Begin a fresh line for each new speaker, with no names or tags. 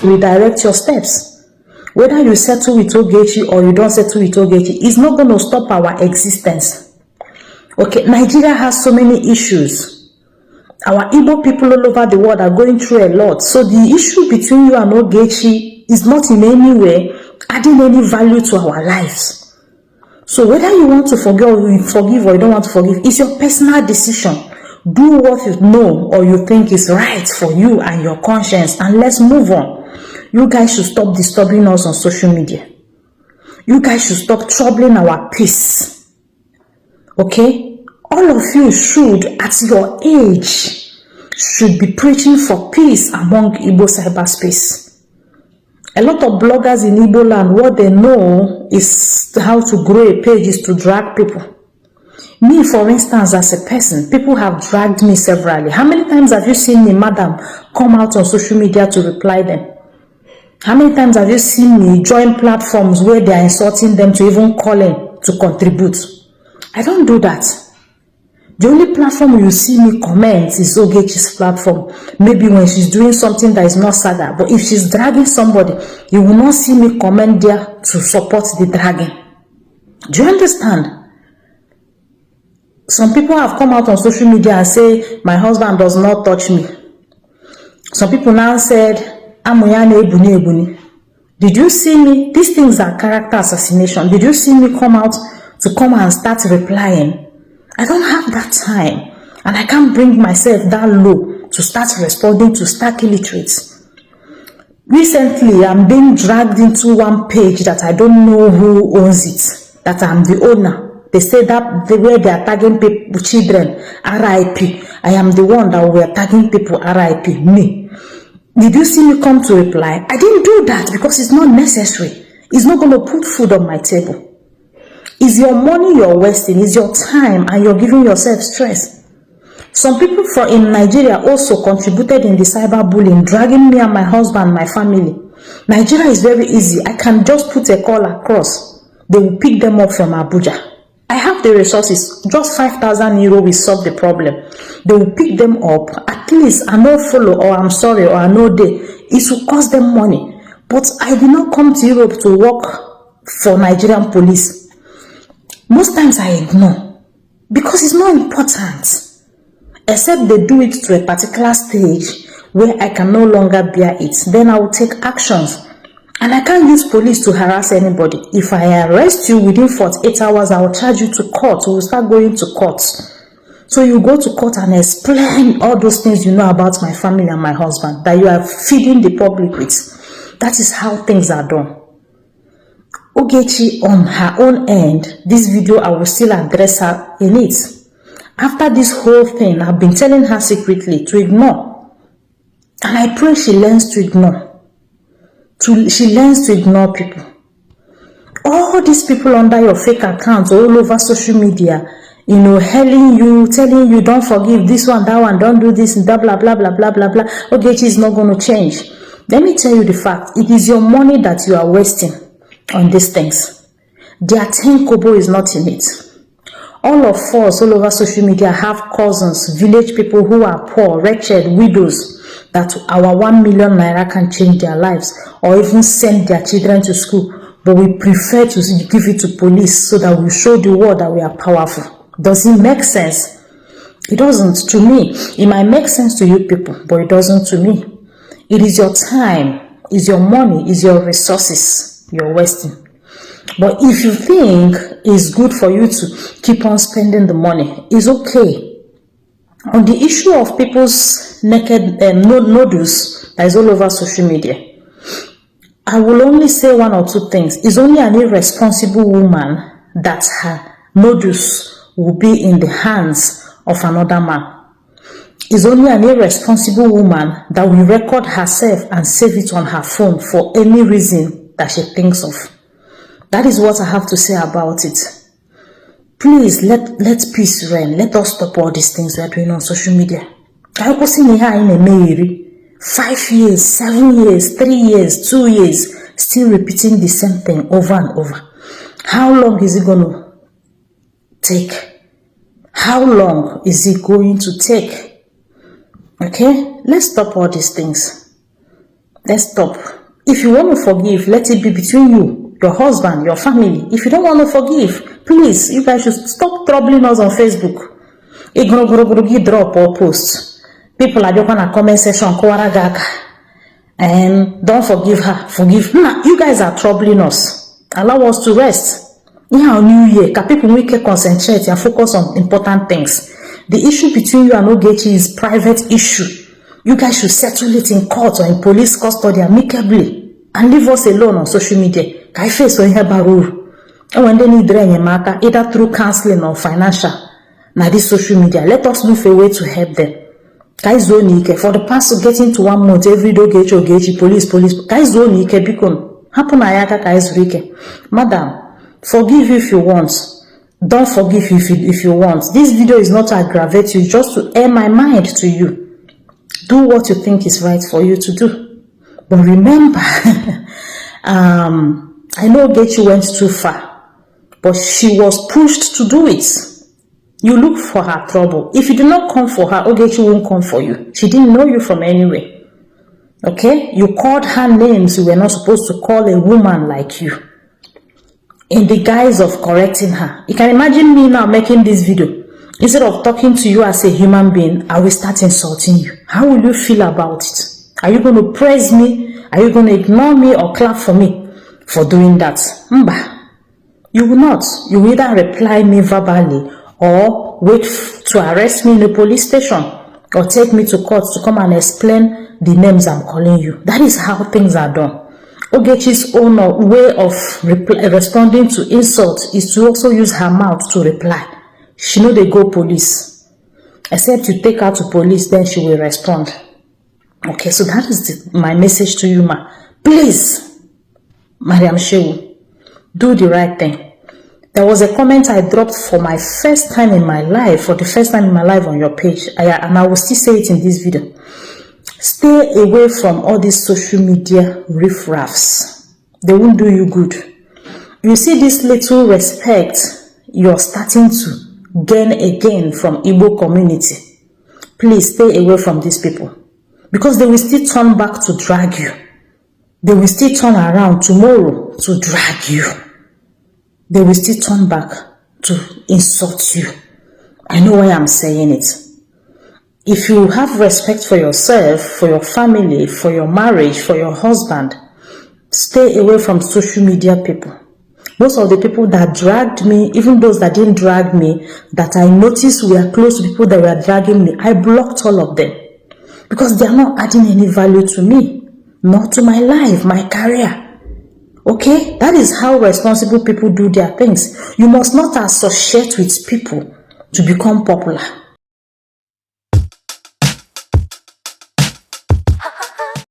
redirect your steps. Whether you settle with Ogechi or you don't settle with Ogechi, it's not going to stop our existence. Okay, Nigeria has so many issues. Our Igbo people all over the world are going through a lot. So the issue between you and Ogechi is not in any way adding any value to our lives. So whether you want to forgive or you don't want to forgive, it's your personal decision. Do what you know or you think is right for you and your conscience, and let's move on. You guys should stop disturbing us on social media. You guys should stop troubling our peace. Okay? All of you should, at your age, should be preaching for peace among Igbo cyberspace. A lot of bloggers in Igbo land, what they know is how to grow a page is to drag people. Me, for instance, as a person, people have dragged me severally. How many times have you seen me, madam, come out on social media to reply them? How many times have you seen me join platforms where they are insulting them to even call in to contribute? I don't do that. The only platform you see me comment is Ogechi's platform. Maybe when she's doing something that is not saga. But if she's dragging somebody, you will not see me comment there to support the dragging. Do you understand? Some people have come out on social media and say, my husband does not touch me. Some people now said, Amoyane ebuni ebuni. Did you see me? These things are character assassination. Did you see me come out to come and start replying? I don't have that time, and I can't bring myself that low to start responding to stark illiterates. Recently, I'm being dragged into one page that I don't know who owns it, that I'm the owner. They say that the way they are tagging people, children, RIP. I am the one that we are tagging people, RIP, me. Did you see me come to reply? I didn't do that because it's not necessary. It's not going to put food on my table. It's your money you're wasting, it's your time, and you're giving yourself stress. Some people in Nigeria also contributed in the cyberbullying, dragging me and my husband, my family. Nigeria is very easy. I can just put a call across. They will pick them up from Abuja. I have the resources. Just 5,000 euro will solve the problem. They will pick them up. At least I no follow, or I'm sorry, or I no day. It will cost them money. But I did not come to Europe to work for Nigerian police. Most times I ignore because it's not important, except they do it to a particular stage where I can no longer bear it. Then I will take actions, and I can't use police to harass anybody. If I arrest you within 48 hours, I will charge you to court. We will start going to court. So you go to court and explain all those things you know about my family and my husband that you are feeding the public with. That is how things are done. Ogechi, on her own end, this video I will still address her in it. After this whole thing, I've been telling her secretly to ignore. And I pray she learns to ignore. She learns to ignore people. All these people under your fake accounts all over social media, you know, telling you don't forgive this one, that one, don't do this, and blah, blah, blah, blah, blah, blah, blah. Ogechi is not going to change. Let me tell you the fact. It is your money that you are wasting on these things. Their 10 kobo is not in it. All of us all over social media have cousins, village people who are poor, wretched, widows, that our 1 million naira can change their lives or even send their children to school. But we prefer to give it to police so that we show the world that we are powerful. Does it make sense? It doesn't to me. It might make sense to you people, but it doesn't to me. It is your time, it's your money, it's your resources you're wasting. But if you think it's good for you to keep on spending the money, it's okay. On the issue of people's naked noodles that is all over social media, I will only say one or two things. It's only an irresponsible woman that her noodles will be in the hands of another man. It's only an irresponsible woman that will record herself and save it on her phone for any reason that she thinks of. That is what I have to say about it. Please, let peace reign. Let us stop all these things we are doing on social media. I was in here in a Mary, 5 years, 7 years, 3 years, 2 years, still repeating the same thing over and over. How long is it going to take? How long is it going to take? Okay, let's stop all these things. Let's stop. If you want to forgive, let it be between you, your husband, your family. If you don't want to forgive, please, you guys should stop troubling us on Facebook. Drop or post. People are just on a comment section, and don't forgive her, forgive. Nah, you guys are troubling us. Allow us to rest. Yeah, New Year, can people make concentrate and focus on important things. The issue between you and Ogechi is private issue. You guys should settle it in court or in police custody amicably and leave us alone on social media. Kai face when you and when they need matter, either through counseling or financial. Now this social media, let us look for a way to help them. Guys, for the past getting to 1 month, every day Ogechi, police. Guys, because happen ayaka guys rike. Madam, forgive if you want. Don't forgive if you want. This video is not to aggravate you, just to air my mind to you. Do what you think is right for you to do. But remember, I know Ogechi went too far, but she was pushed to do it. You look for her trouble. If you do not come for her, Ogechi won't come for you. She didn't know you from anywhere. Okay? You called her names you were not supposed to call a woman like you, in the guise of correcting her. You can imagine me now making this video. Instead of talking to you as a human being, I will start insulting you. How will you feel about it? Are you going to praise me? Are you going to ignore me or clap for me for doing that? Mba. You will not. You will either reply me verbally or wait to arrest me in the police station or take me to court to come and explain the names I'm calling you. That is how things are done. Ogechi's own way of responding to insult is to also use her mouth to reply. She know they go police. Except you take her to police, then she will respond. Okay, so that is my message to you, ma. Please, Mariam Shehu, do the right thing. There was a comment I dropped for my first time in my life, for the first time in my life on your page, and I will still say it in this video. Stay away from all these social media riffraffs. They won't do you good. You see this little respect you're starting to gain again from Igbo community. Please stay away from these people, because they will still turn back to drag you. They will still turn around tomorrow to drag you. They will still turn back to insult you. I know why I'm saying it. If you have respect for yourself, for your family, for your marriage, for your husband, stay away from social media people. Most of the people that dragged me, even those that didn't drag me, that I noticed were close to people that were dragging me, I blocked all of them. Because they are not adding any value to me, not to my life, my career. Okay? That is how responsible people do their things. You must not associate with people to become popular.